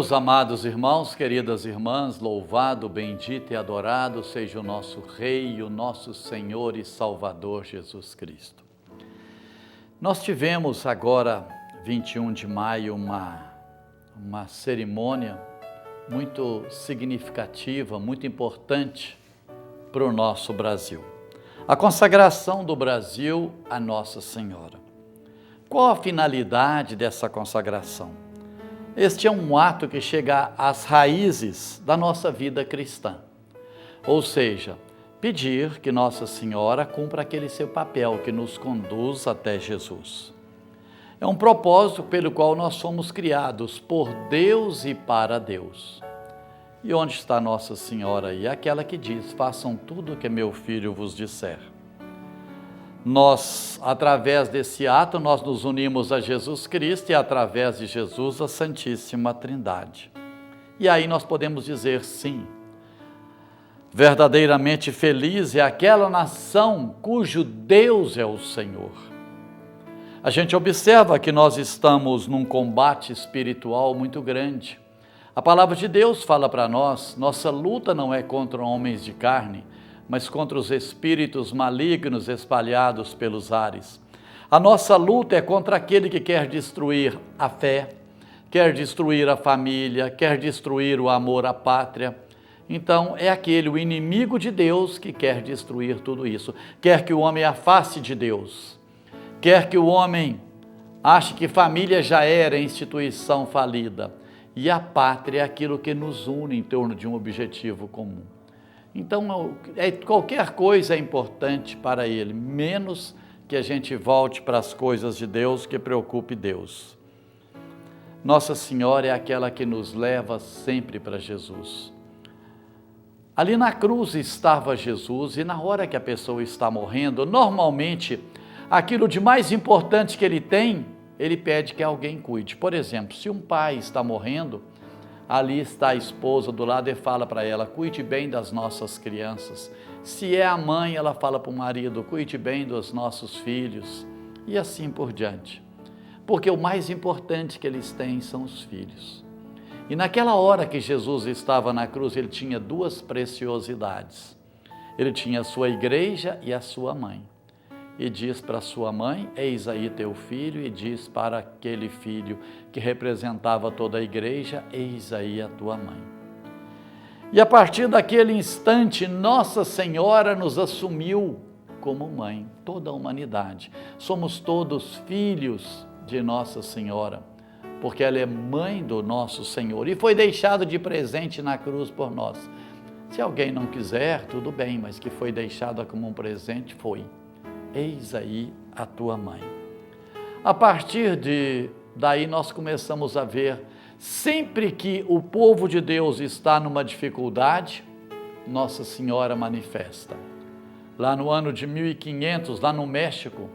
Meus amados irmãos, queridas irmãs, louvado, bendito e adorado seja o nosso Rei, o nosso Senhor e Salvador Jesus Cristo. Nós tivemos agora, 21 de maio, uma cerimônia muito significativa, muito importante para o nosso Brasil. A consagração do Brasil a Nossa Senhora. Qual a finalidade dessa consagração? Este é um ato que chega às raízes da nossa vida cristã. Ou seja, pedir que Nossa Senhora cumpra aquele seu papel que nos conduz até Jesus. É um propósito pelo qual nós somos criados por Deus e para Deus. E onde está Nossa Senhora aí? Aquela que diz, façam tudo o que meu filho vos disser. Nós, através desse ato, nós nos unimos a Jesus Cristo e através de Jesus a Santíssima Trindade. E aí nós podemos dizer sim, verdadeiramente feliz é aquela nação cujo Deus é o Senhor. A gente observa que nós estamos num combate espiritual muito grande. A palavra de Deus fala para nós, nossa luta não é contra homens de carne, mas contra os espíritos malignos espalhados pelos ares. A nossa luta é contra aquele que quer destruir a fé, quer destruir a família, quer destruir o amor à pátria. Então, é aquele, o inimigo de Deus, que quer destruir tudo isso. Quer que o homem afaste de Deus, quer que o homem ache que família já era instituição falida, e a pátria é aquilo que nos une em torno de um objetivo comum. Então, qualquer coisa é importante para ele, menos que a gente volte para as coisas de Deus, que preocupe Deus. Nossa Senhora é aquela que nos leva sempre para Jesus. Ali na cruz estava Jesus, e na hora que a pessoa está morrendo, normalmente, aquilo de mais importante que ele tem, ele pede que alguém cuide. Por exemplo, se um pai está morrendo, ali está a esposa do lado e fala para ela, cuide bem das nossas crianças. Se é a mãe, ela fala para o marido, cuide bem dos nossos filhos. E assim por diante. Porque o mais importante que eles têm são os filhos. E naquela hora que Jesus estava na cruz, ele tinha duas preciosidades. Ele tinha a sua igreja e a sua mãe. E diz para sua mãe, eis aí teu filho, e diz para aquele filho que representava toda a igreja, eis aí a tua mãe. E a partir daquele instante, Nossa Senhora nos assumiu como mãe, toda a humanidade. Somos todos filhos de Nossa Senhora, porque ela é mãe do nosso Senhor, e foi deixado de presente na cruz por nós. Se alguém não quiser, tudo bem, mas que foi deixada como um presente, foi. Eis aí a tua mãe. A partir daí nós começamos a ver, sempre que o povo de Deus está numa dificuldade, Nossa Senhora manifesta. Lá no ano de 1500, lá no México,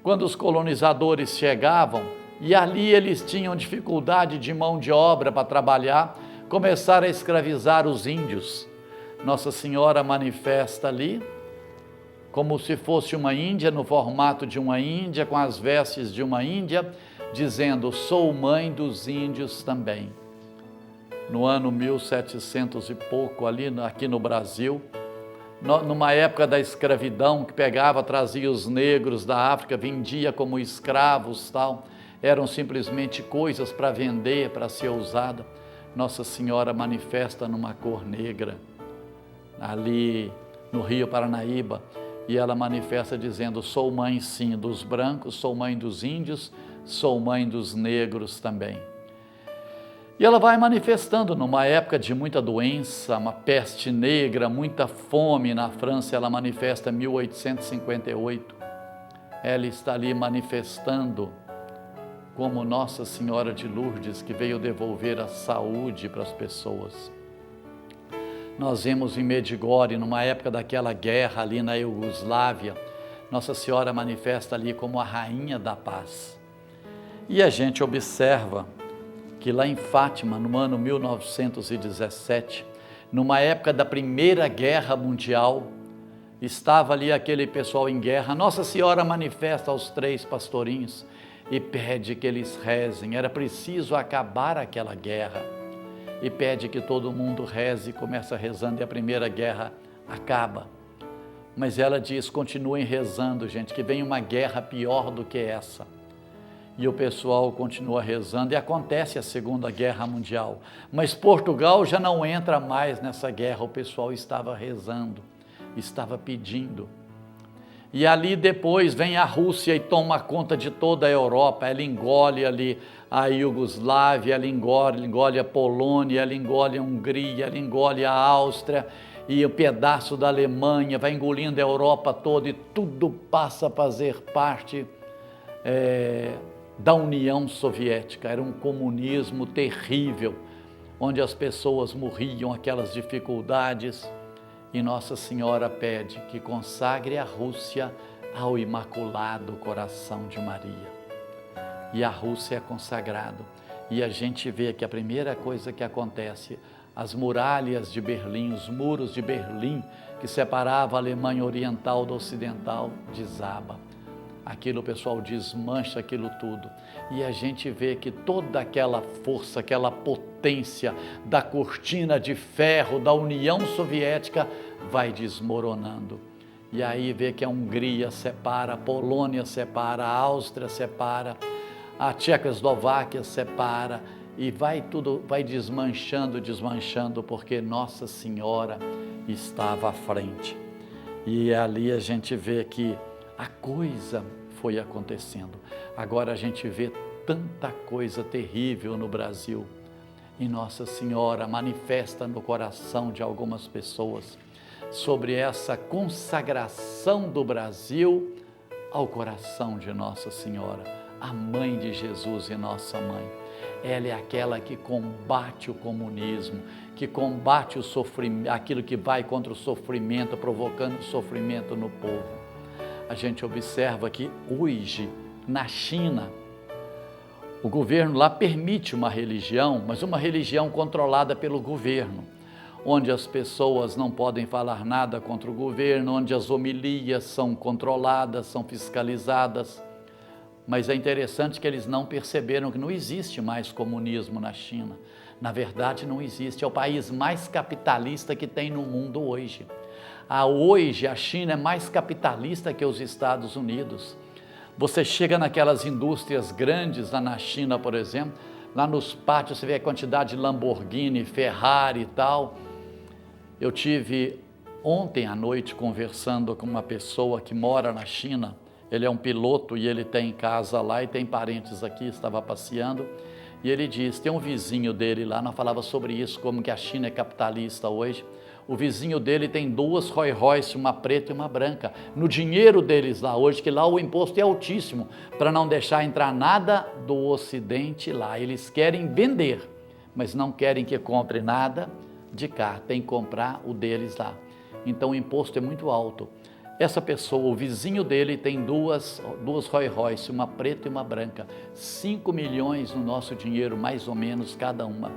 quando os colonizadores chegavam, e ali eles tinham dificuldade de mão de obra para trabalhar, começaram a escravizar os índios. Nossa Senhora manifesta ali, como se fosse uma índia, no formato de uma índia, com as vestes de uma índia, dizendo, sou mãe dos índios também. No ano 1700 e pouco, aqui no Brasil, numa época da escravidão, que pegava, trazia os negros da África, vendia como escravos, tal, eram simplesmente coisas para vender, para ser usada. Nossa Senhora manifesta numa cor negra, ali no Rio Paranaíba, e ela manifesta dizendo, sou mãe sim dos brancos, sou mãe dos índios, sou mãe dos negros também. E ela vai manifestando numa época de muita doença, uma peste negra, muita fome na França, ela manifesta em 1858. Ela está ali manifestando como Nossa Senhora de Lourdes, que veio devolver a saúde para as pessoas. Nós vemos em Medjugorje, numa época daquela guerra ali na Iugoslávia, Nossa Senhora manifesta ali como a rainha da paz. E a gente observa que lá em Fátima, no ano 1917, numa época da Primeira Guerra Mundial, estava ali aquele pessoal em guerra, Nossa Senhora manifesta aos 3 pastorinhos e pede que eles rezem, era preciso acabar aquela guerra. e pede que todo mundo reze, começa rezando e a primeira guerra acaba. Mas ela diz, continuem rezando, gente, que vem uma guerra pior do que essa. E o pessoal continua rezando e acontece a Segunda Guerra Mundial. Mas Portugal já não entra mais nessa guerra, o pessoal estava rezando, estava pedindo. E ali depois vem a Rússia e toma conta de toda a Europa, ela engole ali a Iugoslávia, ela engole a Polônia, ela engole a Hungria, ela engole a Áustria e um pedaço da Alemanha, vai engolindo a Europa toda e tudo passa a fazer parte da União Soviética. Era um comunismo terrível, onde as pessoas morriam, aquelas dificuldades. E Nossa Senhora pede que consagre a Rússia ao Imaculado Coração de Maria. E a Rússia é consagrada. E a gente vê que a primeira coisa que acontece, as muralhas de Berlim, os muros de Berlim, que separava a Alemanha Oriental do Ocidental, desaba. Aquilo, o pessoal desmancha aquilo tudo. E a gente vê que toda aquela força, aquela potência da cortina de ferro da União Soviética vai desmoronando. E aí vê que a Hungria separa, a Polônia separa, a Áustria separa, a Tchecoslováquia separa, e vai desmanchando, porque Nossa Senhora estava à frente. E ali a gente vê que a coisa foi acontecendo. Agora a gente vê tanta coisa terrível no Brasil. E Nossa Senhora manifesta no coração de algumas pessoas sobre essa consagração do Brasil ao coração de Nossa Senhora, a Mãe de Jesus e nossa Mãe. Ela é aquela que combate o comunismo, que combate o sofrimento, aquilo que vai contra o sofrimento, provocando sofrimento no povo. A gente observa que hoje, na China, o governo lá permite uma religião, mas uma religião controlada pelo governo, onde as pessoas não podem falar nada contra o governo, onde as homilias são controladas, são fiscalizadas. Mas é interessante que eles não perceberam que não existe mais comunismo na China. Na verdade, não existe. É o país mais capitalista que tem no mundo hoje. Hoje, a China é mais capitalista que os Estados Unidos. Você chega naquelas indústrias grandes lá na China, por exemplo, lá nos pátios você vê a quantidade de Lamborghini, Ferrari e tal. Eu tive ontem à noite conversando com uma pessoa que mora na China. Ele é um piloto e ele tem casa lá e tem parentes aqui, estava passeando. E ele diz, tem um vizinho dele lá, nós falava sobre isso, como que a China é capitalista hoje. O vizinho dele tem duas Rolls Royce, uma preta e uma branca. No dinheiro deles lá hoje, que lá o imposto é altíssimo, para não deixar entrar nada do Ocidente lá. Eles querem vender, mas não querem que compre nada de cá, tem que comprar o deles lá. Então o imposto é muito alto. Essa pessoa, o vizinho dele tem duas Rolls Royce, uma preta e uma branca. 5 milhões no nosso dinheiro, mais ou menos, cada uma.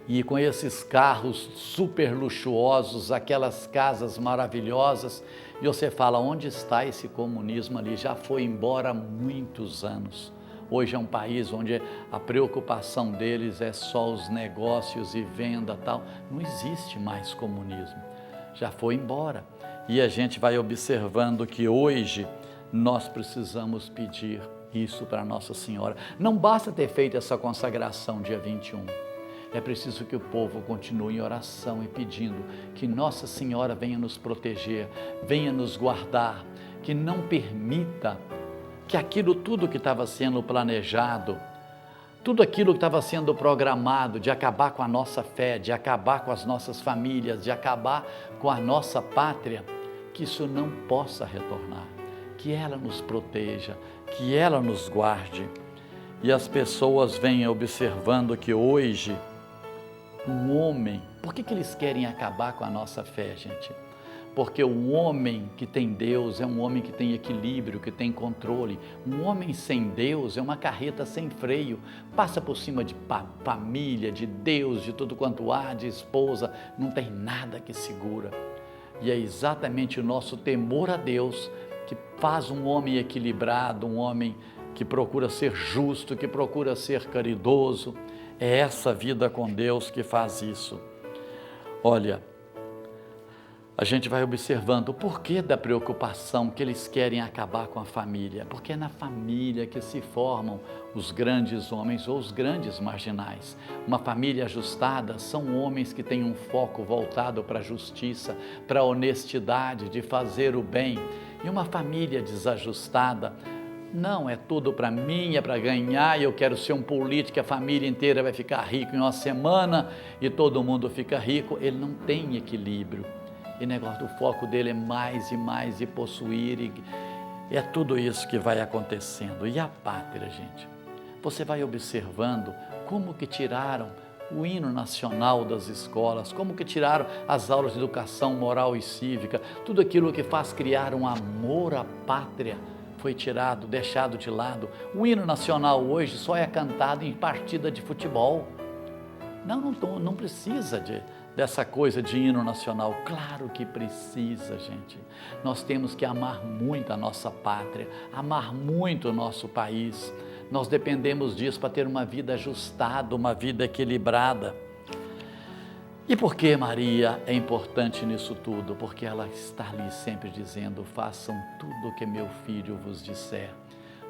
E com esses carros super luxuosos, aquelas casas maravilhosas, e você fala, onde está esse comunismo ali? Já foi embora há muitos anos. Hoje é um país onde a preocupação deles é só os negócios e venda tal. Não existe mais comunismo, já foi embora. E a gente vai observando que hoje nós precisamos pedir isso para Nossa Senhora. Não basta ter feito essa consagração dia 21. É preciso que o povo continue em oração e pedindo que Nossa Senhora venha nos proteger, venha nos guardar, que não permita que aquilo tudo que estava sendo planejado, tudo aquilo que estava sendo programado de acabar com a nossa fé, de acabar com as nossas famílias, de acabar com a nossa pátria, que isso não possa retornar, que ela nos proteja, que ela nos guarde. E as pessoas vêm observando que hoje, um homem, por que eles querem acabar com a nossa fé, gente? Porque um homem que tem Deus é um homem que tem equilíbrio, que tem controle. Um homem sem Deus é uma carreta sem freio, passa por cima de família, de Deus, de tudo quanto há, de esposa, não tem nada que segura. E é exatamente o nosso temor a Deus que faz um homem equilibrado, um homem que procura ser justo, que procura ser caridoso. É essa vida com Deus que faz isso. Olha, a gente vai observando o porquê da preocupação que eles querem acabar com a família. Porque é na família que se formam os grandes homens ou os grandes marginais. Uma família ajustada são homens que têm um foco voltado para a justiça, para a honestidade, de fazer o bem. E uma família desajustada, não, é tudo para mim, é para ganhar, e eu quero ser um político, a família inteira vai ficar rica em uma semana e todo mundo fica rico. Ele não tem equilíbrio. E negócio, o foco dele é mais e mais e possuir, e é tudo isso que vai acontecendo. E a pátria, gente? Você vai observando como que tiraram o hino nacional das escolas, como que tiraram as aulas de educação moral e cívica, tudo aquilo que faz criar um amor à pátria foi tirado, deixado de lado. O hino nacional hoje só é cantado em partida de futebol. Não precisa dessa coisa de hino nacional. Claro que precisa, gente. Nós temos que amar muito a nossa pátria, amar muito o nosso país. Nós dependemos disso para ter uma vida ajustada, uma vida equilibrada. E por que Maria é importante nisso tudo? Porque ela está ali sempre dizendo: façam tudo o que meu filho vos disser.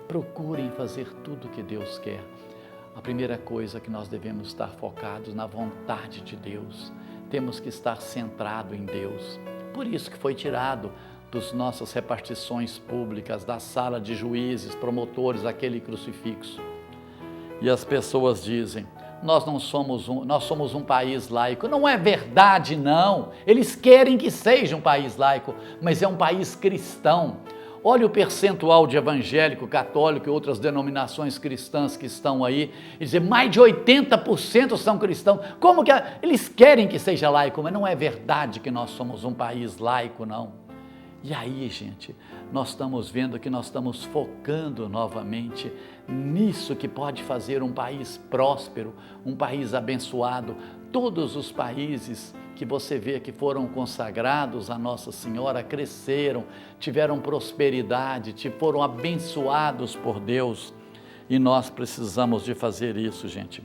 Procurem fazer tudo o que Deus quer. A primeira coisa que nós devemos estar focados na vontade de Deus. Temos que estar centrado em Deus. Por isso que foi tirado das nossas repartições públicas, da sala de juízes, promotores, aquele crucifixo. E as pessoas dizem: nós somos um país laico. Não é verdade, não. Eles querem que seja um país laico, mas é um país cristão. Olha o percentual de evangélico, católico e outras denominações cristãs que estão aí. E dizer, mais de 80% são cristãos. Como que eles querem que seja laico, mas não é verdade que nós somos um país laico, não. E aí, gente, nós estamos vendo que nós estamos focando novamente nisso que pode fazer um país próspero, um país abençoado. Todos os países que você vê que foram consagrados a Nossa Senhora cresceram, tiveram prosperidade, foram abençoados por Deus. E nós precisamos de fazer isso, gente.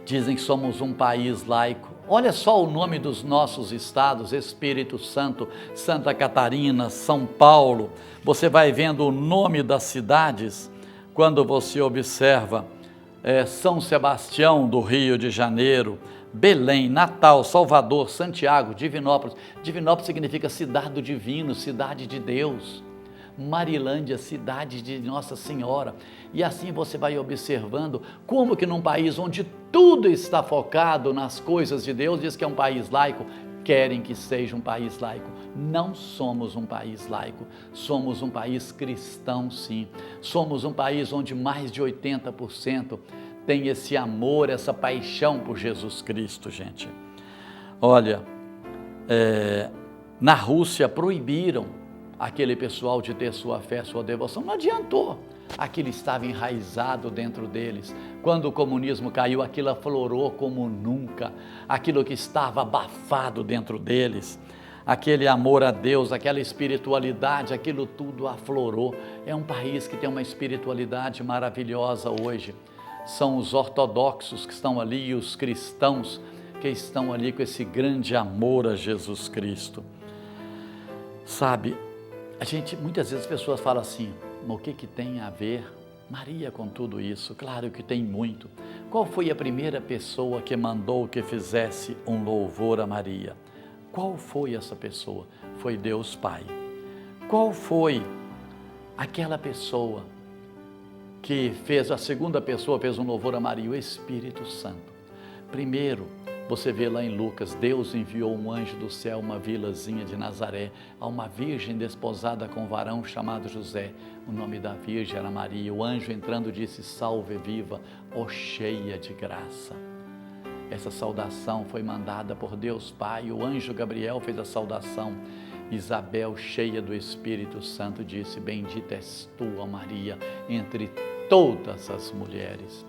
Dizem que somos um país laico. Olha só o nome dos nossos estados: Espírito Santo, Santa Catarina, São Paulo. Você vai vendo o nome das cidades quando você observa São Sebastião do Rio de Janeiro, Belém, Natal, Salvador, Santiago, Divinópolis. Divinópolis significa cidade do divino, cidade de Deus. Marilândia, cidade de Nossa Senhora. E assim você vai observando como que num país onde tudo está focado nas coisas de Deus, diz que é um país laico, querem que seja um país laico. Não somos um país laico, somos um país cristão, sim. Somos um país onde mais de 80% tem esse amor, essa paixão por Jesus Cristo, gente. Olha, na Rússia proibiram aquele pessoal de ter sua fé, sua devoção. Não adiantou. Aquilo estava enraizado dentro deles. Quando o comunismo caiu, aquilo aflorou como nunca. Aquilo que estava abafado dentro deles, aquele amor a Deus, aquela espiritualidade, aquilo tudo aflorou. É um país que tem uma espiritualidade maravilhosa hoje. São os ortodoxos que estão ali e os cristãos que estão ali com esse grande amor a Jesus Cristo. Sabe, muitas vezes as pessoas falam assim: o que tem a ver Maria com tudo isso? Claro que tem muito. Qual foi a primeira pessoa que mandou que fizesse um louvor a Maria? Qual foi essa pessoa? Foi Deus Pai. Qual foi aquela pessoa que a segunda pessoa fez um louvor a Maria? O Espírito Santo. Primeiro, você vê lá em Lucas, Deus enviou um anjo do céu, uma vilazinha de Nazaré, a uma virgem desposada com um varão chamado José. O nome da virgem era Maria. O anjo entrando disse: salve viva, ó cheia de graça. Essa saudação foi mandada por Deus Pai. O anjo Gabriel fez a saudação. Isabel, cheia do Espírito Santo, disse: bendita és tu, ó Maria, entre todas as mulheres.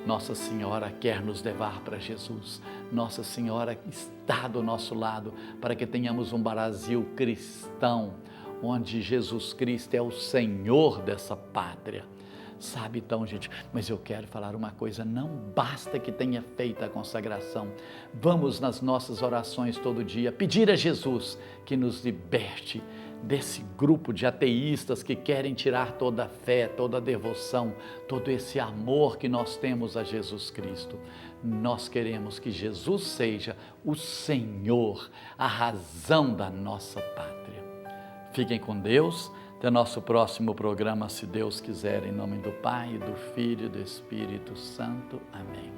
Nossa Senhora quer nos levar para Jesus. Nossa Senhora está do nosso lado para que tenhamos um Brasil cristão, onde Jesus Cristo é o Senhor dessa pátria. Sabe então, gente, mas eu quero falar uma coisa, não basta que tenha feito a consagração, vamos nas nossas orações todo dia pedir a Jesus que nos liberte desse grupo de ateístas que querem tirar toda a fé, toda a devoção, todo esse amor que nós temos a Jesus Cristo. Nós queremos que Jesus seja o Senhor, a razão da nossa pátria. Fiquem com Deus. Até nosso próximo programa, se Deus quiser, em nome do Pai, do Filho e do Espírito Santo. Amém.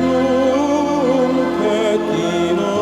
Nunc et in